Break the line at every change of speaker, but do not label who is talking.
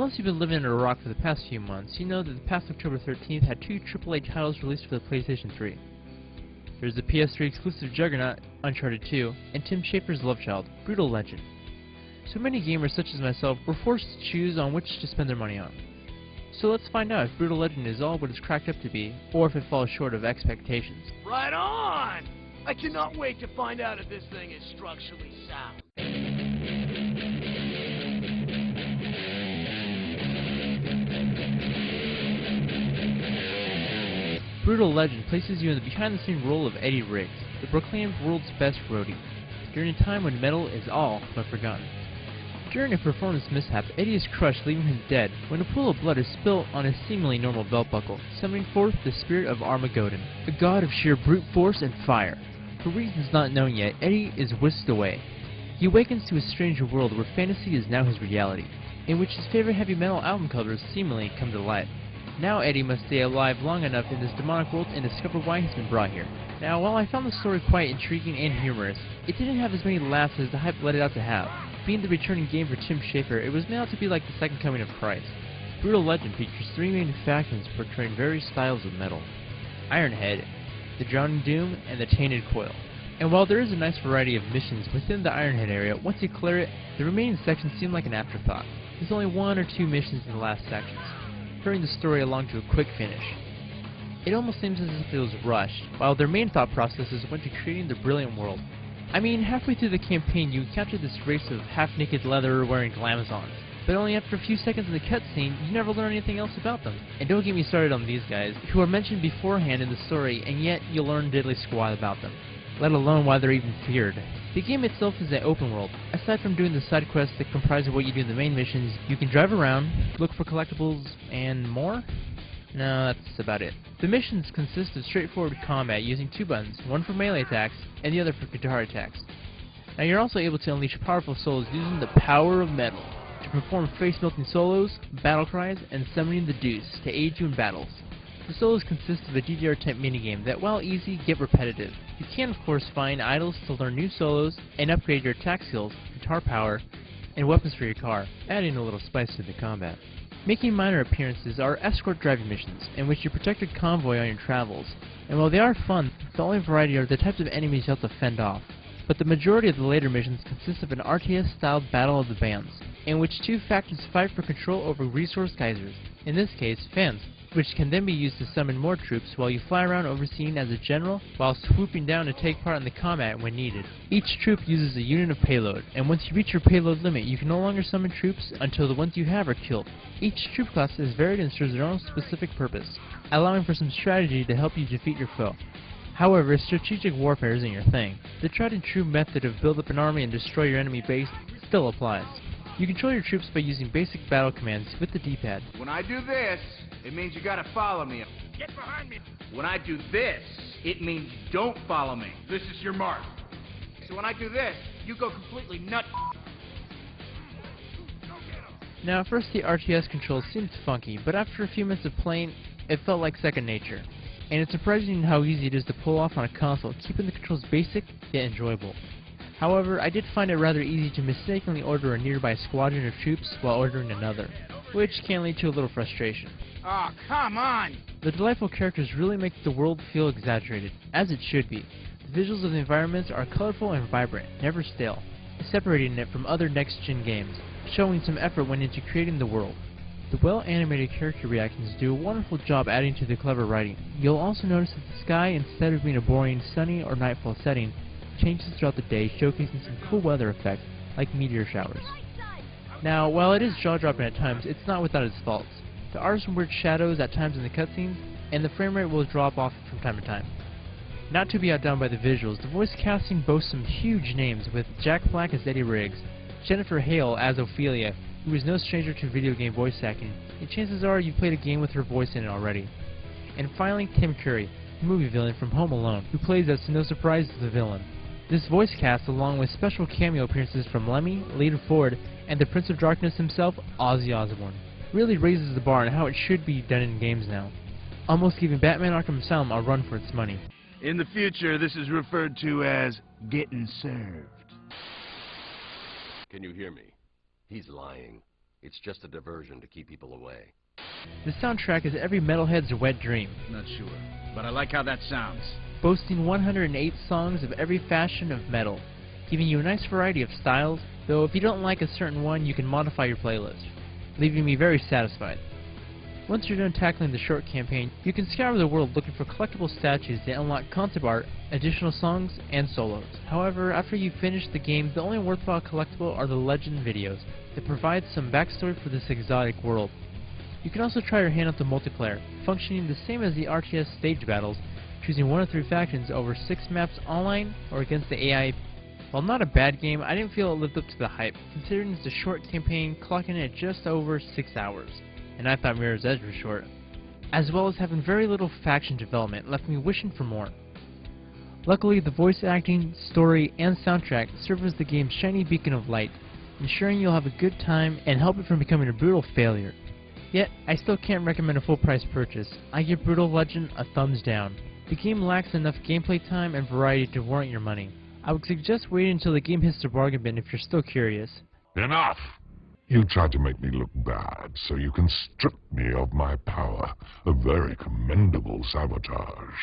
Unless you've been living under a rock for the past few months, you know that the past October 13th had 2 AAA titles released for the PlayStation 3. There's the PS3 exclusive juggernaut, Uncharted 2, and Tim Schafer's love child, Brutal Legend. So many gamers such as myself were forced to choose on which to spend their money on. So let's find out if Brutal Legend is all what it's cracked up to be, or if it falls short of expectations.
Right on! I cannot wait to find out if this thing is structurally sound.
Brutal Legend places you in the behind-the-scenes role of Eddie Riggs, the proclaimed world's best roadie, during a time when metal is all but forgotten. During a performance mishap, Eddie is crushed, leaving him dead, when a pool of blood is spilt on his seemingly normal belt buckle, summoning forth the spirit of Armageddon, a god of sheer brute force and fire. For reasons not known yet, Eddie is whisked away. He awakens to a strange world where fantasy is now his reality, in which his favorite heavy metal album covers seemingly come to life. Now Eddie must stay alive long enough in this demonic world and discover why he's been brought here. Now, while I found the story quite intriguing and humorous, it didn't have as many laughs as the hype let it out to have. Being the returning game for Tim Schafer, it was made out to be like the second coming of Christ. Brutal Legend features 3 main factions portraying various styles of metal: Ironhead, the Drowning Doom, and the Tainted Coil. And while there is a nice variety of missions within the Ironhead area, once you clear it, the remaining sections seem like an afterthought. There's only 1 or 2 missions in the last sections, hurrying the story along to a quick finish. It almost seems as if it was rushed, while their main thought processes went to creating the brilliant world. I mean, halfway through the campaign you encounter this race of half-naked leather-wearing glamazons, but only after a few seconds in the cutscene you never learn anything else about them. And don't get me started on these guys, who are mentioned beforehand in the story, and yet you'll learn diddly squat about them, let alone why they're even feared. The game itself is an open world. Aside from doing the side quests that comprise of what you do in the main missions, you can drive around, look for collectibles, and more? No, that's about it. The missions consist of straightforward combat using 2 buttons, one for melee attacks, and the other for guitar attacks. Now you're also able to unleash powerful solos using the power of metal to perform face-melting solos, battle cries, and summoning the Deuce to aid you in battles. The solos consist of a DDR-type minigame that, while easy, get repetitive. You can of course find idols to learn new solos and upgrade your attack skills, guitar power, and weapons for your car, adding a little spice to the combat. Making minor appearances are escort driving missions, in which you protect a convoy on your travels, and while they are fun, the only variety are the types of enemies you have to fend off. But the majority of the later missions consist of an RTS-styled battle of the bands, in which 2 factions fight for control over resource geysers, in this case, fans, which can then be used to summon more troops while you fly around overseeing as a general while swooping down to take part in the combat when needed. Each troop uses a unit of payload, and once you reach your payload limit, you can no longer summon troops until the ones you have are killed. Each troop class is varied and serves their own specific purpose, allowing for some strategy to help you defeat your foe. However, strategic warfare isn't your thing. The tried and true method of build up an army and destroy your enemy base still applies. You control your troops by using basic battle commands with the D-pad.
When I do this, it means you gotta follow me. Get behind me. When I do this, it means don't follow me. This is your mark. So when I do this, you go completely nuts.
Now at first the RTS controls seemed funky, but after a few minutes of playing, it felt like second nature. And it's surprising how easy it is to pull off on a console, keeping the controls basic, yet enjoyable. However, I did find it rather easy to mistakenly order a nearby squadron of troops while ordering another, which can lead to a little frustration.
Oh, come on!
The delightful characters really make the world feel exaggerated, as it should be. The visuals of the environments are colorful and vibrant, never stale, separating it from other next-gen games, showing some effort went into creating the world. The well-animated character reactions do a wonderful job adding to the clever writing. You'll also notice that the sky, instead of being a boring sunny or nightfall setting, changes throughout the day, showcasing some cool weather effects, like meteor showers. Now, while it is jaw-dropping at times, it's not without its faults. There are some weird shadows at times in the cutscenes, and the frame rate will drop off from time to time. Not to be outdone by the visuals, the voice casting boasts some huge names, with Jack Black as Eddie Riggs, Jennifer Hale as Ophelia, who is no stranger to video game voice acting, and chances are you've played a game with her voice in it already. And finally, Tim Curry, the movie villain from Home Alone, who plays as, to no surprise, the villain. This voice cast, along with special cameo appearances from Lemmy, Lita Ford, and the Prince of Darkness himself, Ozzy Osbourne, really raises the bar on how it should be done in games now, almost giving Batman Arkham Asylum a run for its money.
In the future, this is referred to as getting served.
Can you hear me? He's lying. It's just a diversion to keep people away.
The soundtrack is every metalhead's wet dream,
Not sure, but I like how that sounds.
boasting 108 songs of every fashion of metal, giving you a nice variety of styles, though if you don't like a certain one, you can modify your playlist, leaving me very satisfied. Once you're done tackling the short campaign, you can scour the world looking for collectible statues that unlock concept art, additional songs, and solos. However, after you finish the game, the only worthwhile collectible are the legend videos that provide some backstory for this exotic world. You can also try your hand at the multiplayer, functioning the same as the RTS stage battles, choosing 1 of 3 factions over 6 maps online or against the AI. While not a bad game, I didn't feel it lived up to the hype, considering it's a short campaign clocking in at just over 6 hours, and I thought Mirror's Edge was short. As well as having very little faction development left me wishing for more. Luckily, the voice acting, story, and soundtrack serve as the game's shiny beacon of light, ensuring you'll have a good time and help it from becoming a brutal failure. Yet, I still can't recommend a full price purchase. I give Brutal Legend a thumbs down. The game lacks enough gameplay time and variety to warrant your money. I would suggest waiting until the game hits the bargain bin if you're still curious.
Enough! You tried to make me look bad so you can strip me of my power. A very commendable sabotage.